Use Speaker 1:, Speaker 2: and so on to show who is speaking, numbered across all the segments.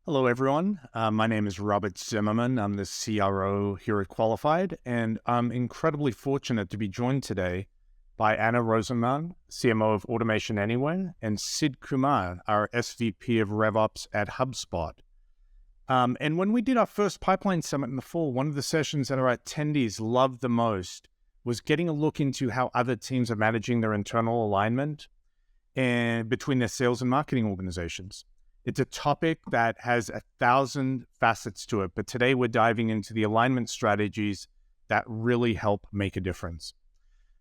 Speaker 1: Hello, everyone. My name is Robert Zimmermann. I'm the CRO here at Qualified, and I'm incredibly fortunate to be joined today by Anna Rosenman, CMO of Automation Anywhere, and Sid Kumar, our SVP of RevOps at Hubspot. And when we did our first pipeline summit in the fall, one of the sessions that our attendees loved the most was getting a look into how other teams are managing their internal alignment and between their sales and marketing organizations. It's a topic that has 1,000 facets to it, but today we're diving into the alignment strategies that really help make a difference.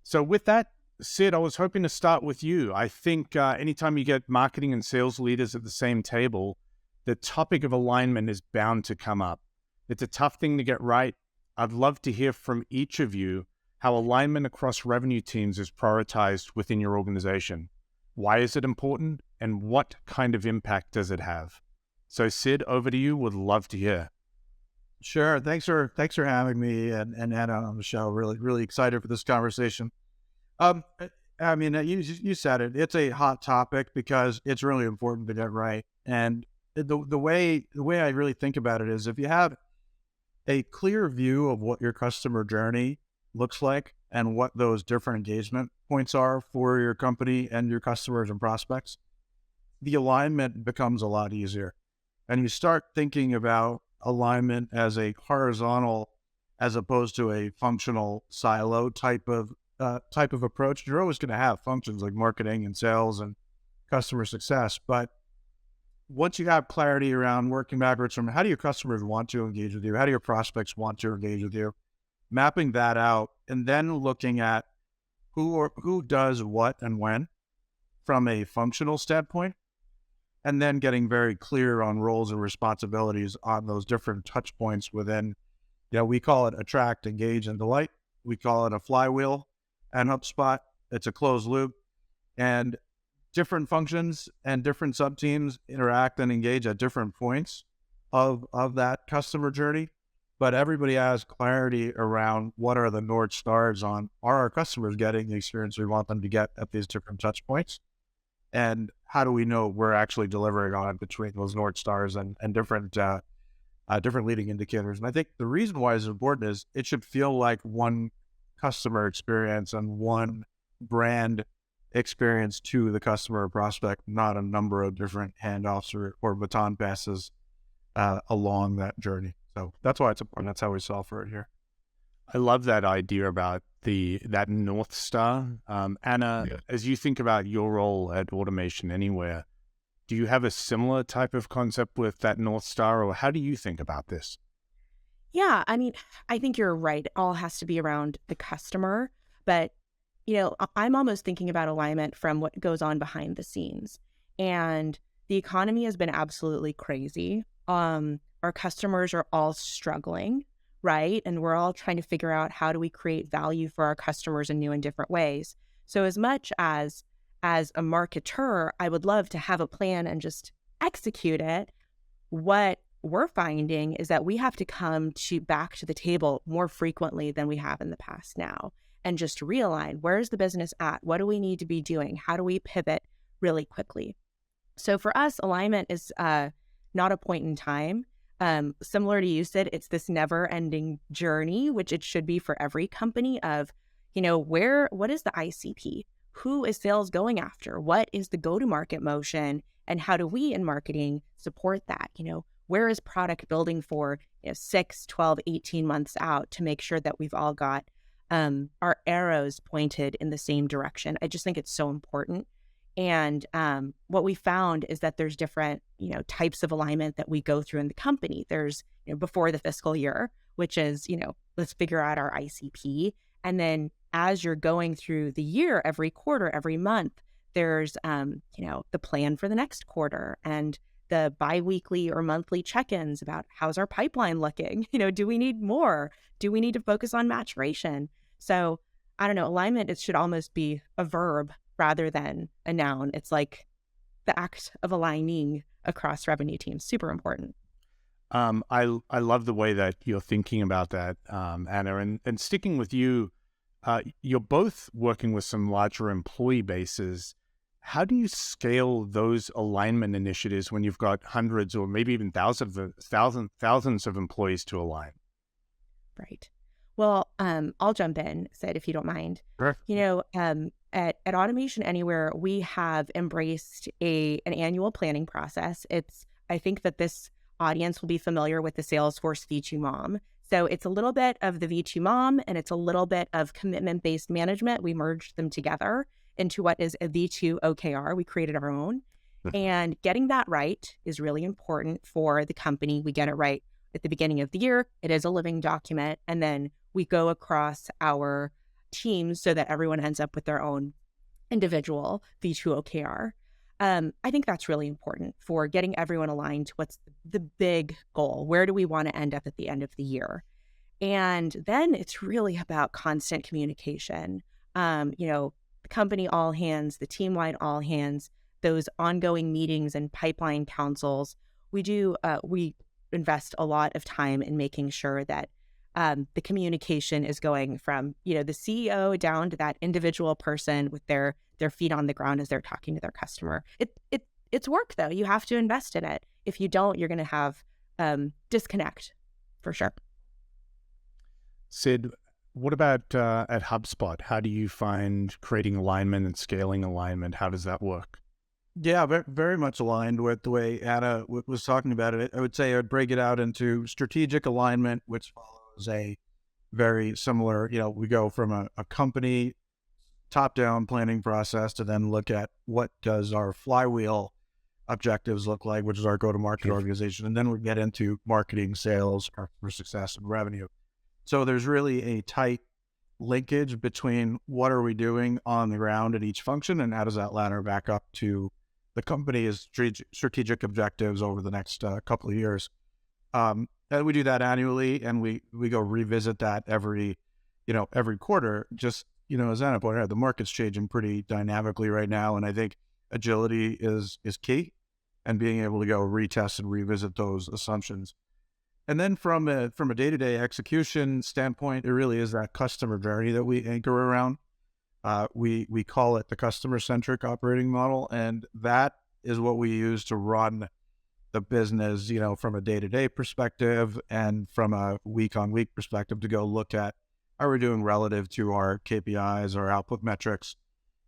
Speaker 1: So with that, Sid, I was hoping to start with you. I think anytime you get marketing and sales leaders at the same table, the topic of alignment is bound to come up. It's a tough thing to get right. I'd love to hear from each of you how alignment across revenue teams is prioritized within your organization. Why is it important, and what kind of impact does it have? So Sid, over to you. Would love to hear.
Speaker 2: Sure. Thanks for having me and Anna on the show. Really excited for this conversation. You said it. It's a hot topic because it's really important to get right. And the way I really think about it is if you have a clear view of what your customer journey looks like and what those different engagement points are for your company and your customers and prospects, the alignment becomes a lot easier. And you start thinking about alignment as a horizontal as opposed to a functional silo type of approach. You're always going to have functions like marketing and sales and customer success. But once you have clarity around working backwards from how do your customers want to engage with you, how do your prospects want to engage with you, mapping that out, and then looking at who does what and when from a functional standpoint, and then getting very clear on roles and responsibilities on those different touch points within, we call it attract, engage, and delight. We call it a flywheel and HubSpot. It's a closed loop, and different functions and different sub-teams interact and engage at different points of that customer journey. But everybody has clarity around what are the North Stars on, are our customers getting the experience we want them to get at these different touch points? And how do we know we're actually delivering on it between those North Stars and different leading indicators? And I think the reason why it's important is it should feel like one customer experience and one brand experience to the customer or prospect, not a number of different handoffs or baton passes along that journey. So that's why it's important. That's how we solve for it here.
Speaker 1: I love that idea about that North Star. Anna, As you think about your role at Automation Anywhere, do you have a similar type of concept with that North Star, or how do you think about this?
Speaker 3: Yeah, I think you're right. It all has to be around the customer, but I'm almost thinking about alignment from what goes on behind the scenes. And the economy has been absolutely crazy. Our customers are all struggling, right? And we're all trying to figure out how do we create value for our customers in new and different ways. So as much as a marketer, I would love to have a plan and just execute it. What we're finding is that we have to come back to the table more frequently than we have in the past now, and just realign, where's the business at? What do we need to be doing? How do we pivot really quickly? So for us, alignment is not a point in time. Similar to you, Sid, it's this never-ending journey, which it should be for every company of, what is the ICP? Who is sales going after? What is the go-to-market motion? And how do we in marketing support that? Where is product building for 6, 12, 18 months out to make sure that we've all got our arrows pointed in the same direction? I just think it's so important. And what we found is that there's different, types of alignment that we go through in the company. There's, before the fiscal year, which is, let's figure out our ICP. And then as you're going through the year, every quarter, every month, there's, the plan for the next quarter and the biweekly or monthly check-ins about how's our pipeline looking? Do we need more? Do we need to focus on maturation? So I don't know, alignment, it should almost be a verb rather than a noun. It's like the act of aligning across revenue teams. Super important.
Speaker 1: I love the way that you're thinking about that, Anna. And sticking with you, you're both working with some larger employee bases. how do you scale those alignment initiatives when you've got hundreds or maybe even thousands of employees to align?
Speaker 3: Right. Well, I'll jump in, Sid, if you don't mind.
Speaker 1: Sure.
Speaker 3: At Automation Anywhere, we have embraced an annual planning process. I think that this audience will be familiar with the Salesforce V2 MOM. So it's a little bit of the V2 MOM and it's a little bit of commitment-based management. We merged them together into what is a V2 OKR. We created our own. And getting that right is really important for the company. We get it right at the beginning of the year. It is a living document. And then we go across our teams so that everyone ends up with their own individual V2 OKR. I think that's really important for getting everyone aligned to what's the big goal. Where do we want to end up at the end of the year? And then it's really about constant communication. The company all hands, the team-wide all hands, those ongoing meetings and pipeline councils. We invest a lot of time in making sure that the communication is going from, the CEO down to that individual person with their feet on the ground as they're talking to their customer. It's work though. You have to invest in it. If you don't, you're going to have disconnect for sure.
Speaker 1: Sid, what about at HubSpot? How do you find creating alignment and scaling alignment? How does that work?
Speaker 2: Yeah, very much aligned with the way Anna was talking about it. I would say I would break it out into strategic alignment, which follows a very similar, we go from a company top-down planning process to then look at what does our flywheel objectives look like, which is our go-to-market organization. And then we get into marketing, sales, customer success, and revenue. So there's really a tight linkage between what are we doing on the ground at each function and how does that ladder back up to the company's strategic objectives over the next couple of years. And we do that annually, and we go revisit that every quarter. Just, as Anna pointed out, the market's changing pretty dynamically right now, and I think agility is key, and being able to go retest and revisit those assumptions. And then from a day-to-day execution standpoint, it really is that customer journey that we anchor around. We call it the customer-centric operating model, and that is what we use to run the business, from a day-to-day perspective and from a week-on-week perspective to go look at how we're doing relative to our KPIs, our output metrics.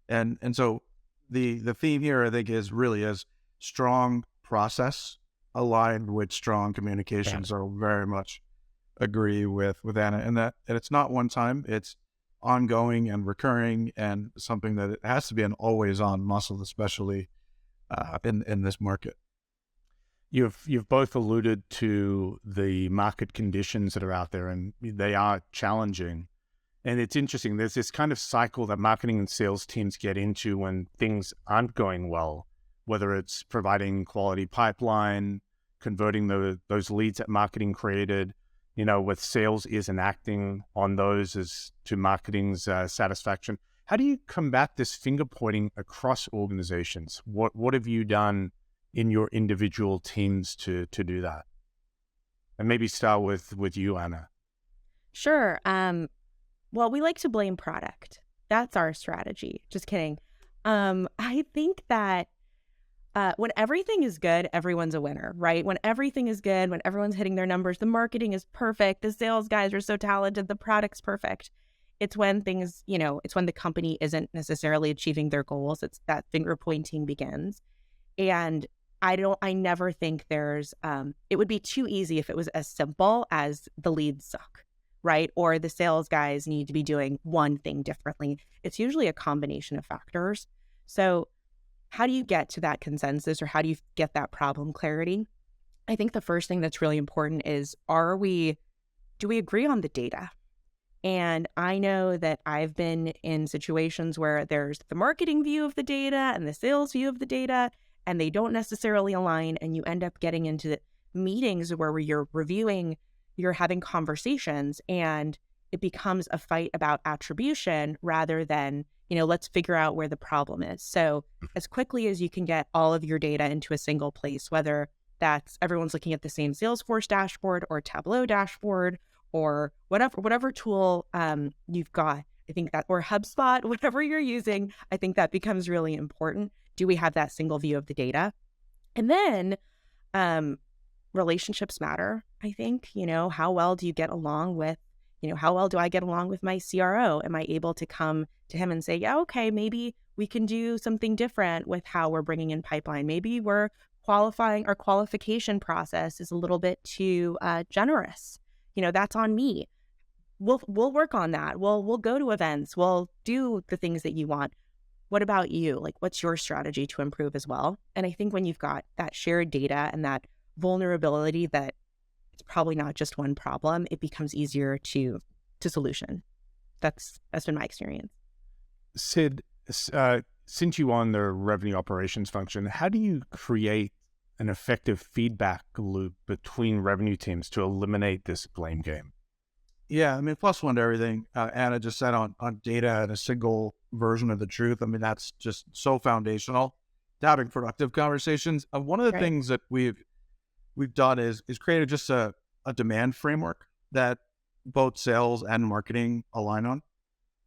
Speaker 2: And so the theme here, I think, is strong process aligned with strong communication. So very much agree with Anna and it's not one time, it's ongoing and recurring, and something that it has to be an always on muscle, especially in this market.
Speaker 1: You've both alluded to the market conditions that are out there, and they are challenging. And it's interesting, there's this kind of cycle that marketing and sales teams get into when things aren't going well, whether it's providing quality pipeline, converting those leads that marketing created, with sales isn't acting on those as to marketing's satisfaction. How do you combat this finger pointing across organizations? What have you done in your individual teams to do that? And maybe start with you, Anna.
Speaker 3: Sure. Well, we like to blame product. That's our strategy. Just kidding. I think that when everything is good, everyone's a winner, right? When everything is good, when everyone's hitting their numbers, the marketing is perfect, the sales guys are so talented, the product's perfect. It's when things, it's when the company isn't necessarily achieving their goals. It's that finger pointing begins. And I never think it would be too easy if it was as simple as the leads suck, right? Or the sales guys need to be doing one thing differently. It's usually a combination of factors. So how do you get to that consensus, or how do you get that problem clarity? I think the first thing that's really important is, do we agree on the data? And I know that I've been in situations where there's the marketing view of the data and the sales view of the data, and they don't necessarily align, and you end up getting into meetings where you're reviewing, you're having conversations, and it becomes a fight about attribution rather than, let's figure out where the problem is. So as quickly as you can get all of your data into a single place, whether that's everyone's looking at the same Salesforce dashboard or Tableau dashboard or whatever tool you've got, I think that, or HubSpot, whatever you're using, I think that becomes really important Do we have that single view of the data? And then relationships matter, I think. How well do you get along with, how well do I get along with my CRO? Am I able to come to him and say, yeah, okay, maybe we can do something different with how we're bringing in pipeline. Maybe we're qualifying, our qualification process is a little bit too generous. That's on me. We'll work on that. We'll go to events. We'll do the things that you want. What about you? Like, what's your strategy to improve as well? And I think when you've got that shared data and that vulnerability that it's probably not just one problem, it becomes easier to solution. That's been my experience.
Speaker 1: Sid, since you own the revenue operations function, how do you create an effective feedback loop between revenue teams to eliminate this blame game?
Speaker 2: Yeah, I mean, plus one to everything Anna just said on data and a single version of the truth. I mean, that's just so foundational to having productive conversations. One of the things that we've done is created just a demand framework that both sales and marketing align on,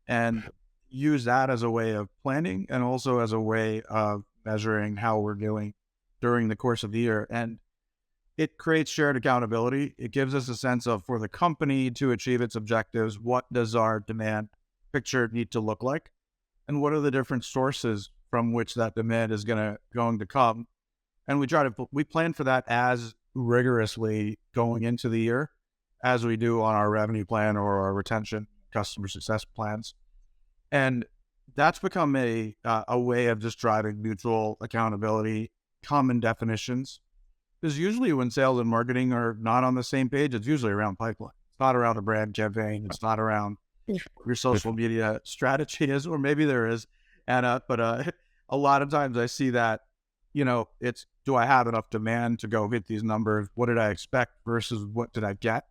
Speaker 2: and use that as a way of planning and also as a way of measuring how we're doing during the course of the year. And it creates shared accountability. It gives us a sense of, for the company to achieve its objectives, what does our demand picture need to look like? And what are the different sources from which that demand is going to come? And we plan for that as rigorously going into the year as we do on our revenue plan or our retention customer success plans. And that's become a way of just driving mutual accountability, common definitions. Because usually when sales and marketing are not on the same page, it's usually around pipeline. It's not around a brand campaign. It's not around your social media strategy is, or maybe there is, Anna. But a lot of times I see that, it's, do I have enough demand to go hit these numbers? What did I expect versus what did I get?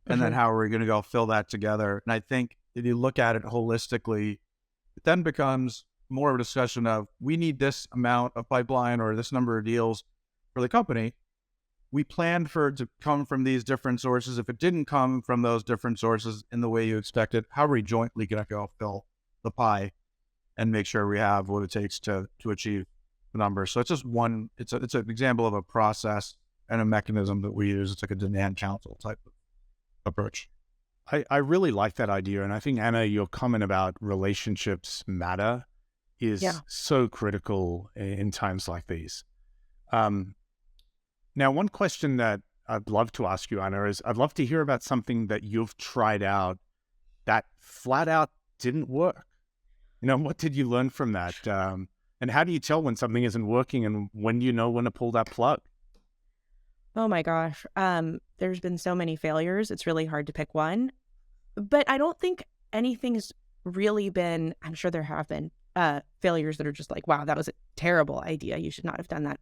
Speaker 2: And then how are we going to go fill that together? And I think if you look at it holistically, it then becomes more of a discussion of, we need this amount of pipeline or this number of deals for the company. We planned for it to come from these different sources. If it didn't come from those different sources in the way you expected, how are we jointly going to go fill the pie and make sure we have what it takes to achieve the numbers? So it's just it's an example of a process and a mechanism that we use. It's like a demand council type of approach.
Speaker 1: I really like that idea. And I think, Anna, your comment about relationships matter is so critical in times like these. Now, one question that I'd love to ask you, Anna, is I'd love to hear about something that you've tried out that flat out didn't work. What did you learn from that? And how do you tell when something isn't working, and when do you know when to pull that plug?
Speaker 3: Oh my gosh. There's been so many failures. It's really hard to pick one. But I don't think anything's really been, I'm sure there have been failures that are just like, wow, that was a terrible idea. You should not have done that.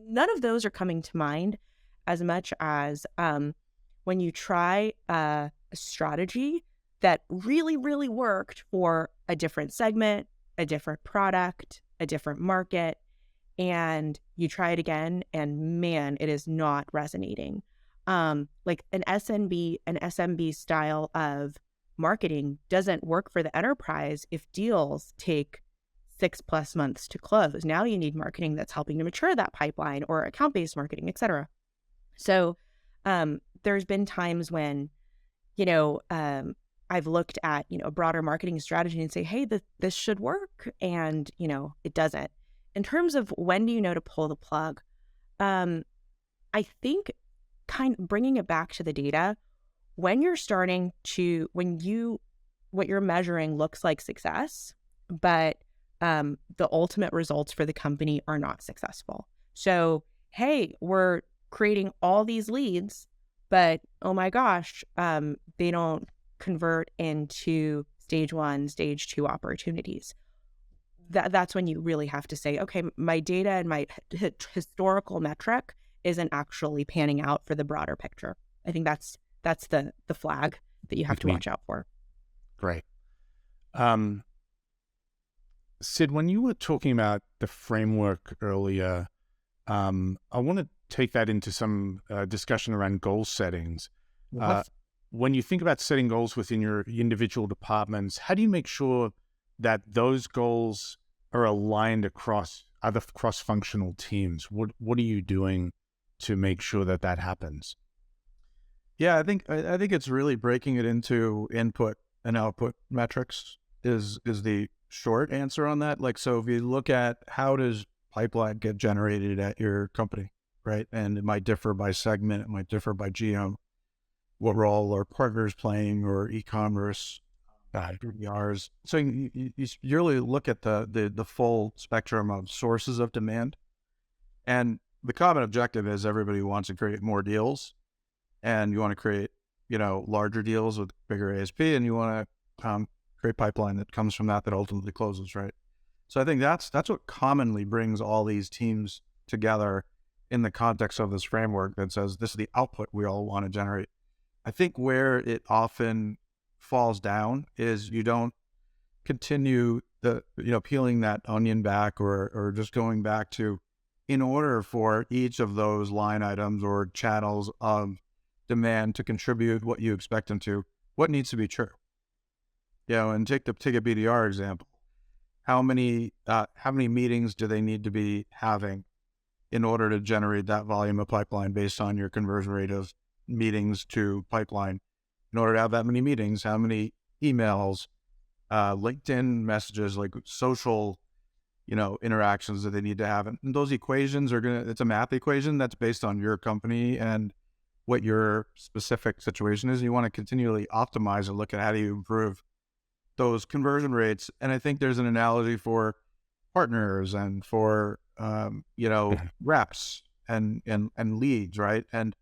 Speaker 3: None of those are coming to mind as much as when you try a strategy that really, really worked for a different segment, a different product, a different market, and you try it again, and man, it is not resonating. Like an SMB style of marketing doesn't work for the enterprise if deals take 6+ months to close. Now you need marketing that's helping to mature that pipeline, or account-based marketing, et cetera. So there's been times when, I've looked at, a broader marketing strategy and say, hey, this should work. And, it doesn't. In terms of when do you know to pull the plug, I think kind of bringing it back to the data, when you're starting to, what you're measuring looks like success, but the ultimate results for the company are not successful. So, hey, we're creating all these leads, but oh my gosh, they don't convert into stage 1, stage 2 opportunities. That's when you really have to say, okay, my data and my historical metric isn't actually panning out for the broader picture. I think that's the flag that you have to watch out for.
Speaker 1: Great. Sid, when you were talking about the framework earlier, I want to take that into some discussion around goal settings. When you think about setting goals within your individual departments, how do you make sure that those goals are aligned across other cross-functional teams? What are you doing to make sure that that happens?
Speaker 2: Yeah, I think it's really breaking it into input and output metrics is the short answer on that. Like, so if you look at how does pipeline get generated at your company, right? And it might differ by segment, it might differ by geo, what role are partners playing, or e-commerce, BDRs. So you really look at the full spectrum of sources of demand, and the common objective is everybody wants to create more deals, and you want to create, larger deals with bigger ASP, and you want to create pipeline that comes from that ultimately closes, right? So I think that's what commonly brings all these teams together in the context of this framework that says this is the output we all want to generate. I think where it often falls down is you don't continue peeling that onion back or just going back to, in order for each of those line items or channels of demand to contribute what you expect them to, what needs to be true? And take a BDR example. How many meetings do they need to be having in order to generate that volume of pipeline based on your conversion rate of meetings to pipeline? In order to have that many meetings, how many emails, LinkedIn messages, like social, interactions that they need to have? And those equations it's a math equation that's based on your company and what your specific situation is. You want to continually optimize and look at how do you improve those conversion rates. And I think there's an analogy for partners and for, reps and leads, right? And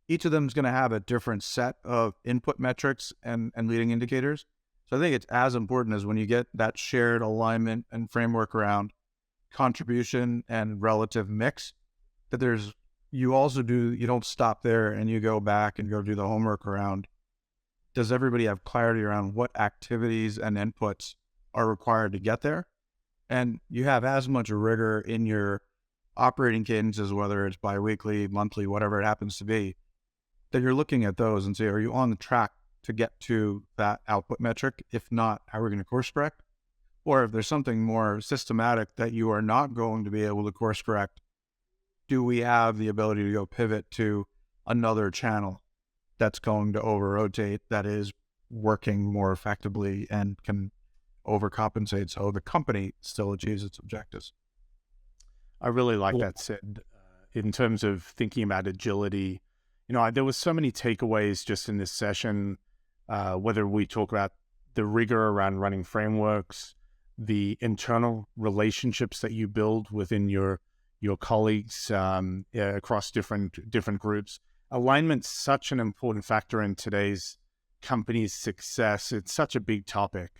Speaker 2: each of them is going to have a different set of input metrics and leading indicators. So I think it's as important as when you get that shared alignment and framework around contribution and relative mix, that you don't stop there and you go back and go do the homework around, does everybody have clarity around what activities and inputs are required to get there? And you have as much rigor in your operating cadences, whether it's biweekly, monthly, whatever it happens to be, that you're looking at those and say, are you on the track to get to that output metric? If not, how are we going to course correct? Or if there's something more systematic that you are not going to be able to course correct, do we have the ability to go pivot to another channel that's going to over-rotate, that is working more effectively and can overcompensate so the company still achieves its objectives?
Speaker 1: I really like that, Sid. In terms of thinking about agility, there was so many takeaways just in this session, whether we talk about the rigor around running frameworks, the internal relationships that you build within your colleagues across different groups. Alignment's such an important factor in today's company's success. It's such a big topic.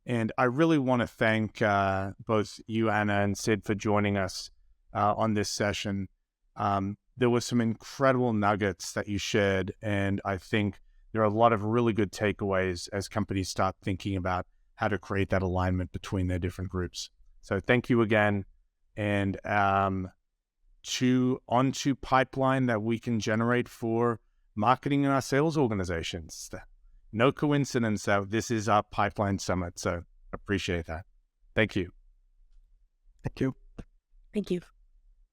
Speaker 1: And I really want to thank both you, Anna, and Sid for joining us on this session. There were some incredible nuggets that you shared, and I think there are a lot of really good takeaways as companies start thinking about how to create that alignment between their different groups. So thank you again. And onto pipeline that we can generate for marketing in our sales organizations. No coincidence that this is our pipeline summit. So appreciate that. Thank you.
Speaker 2: Thank you.
Speaker 3: Thank you.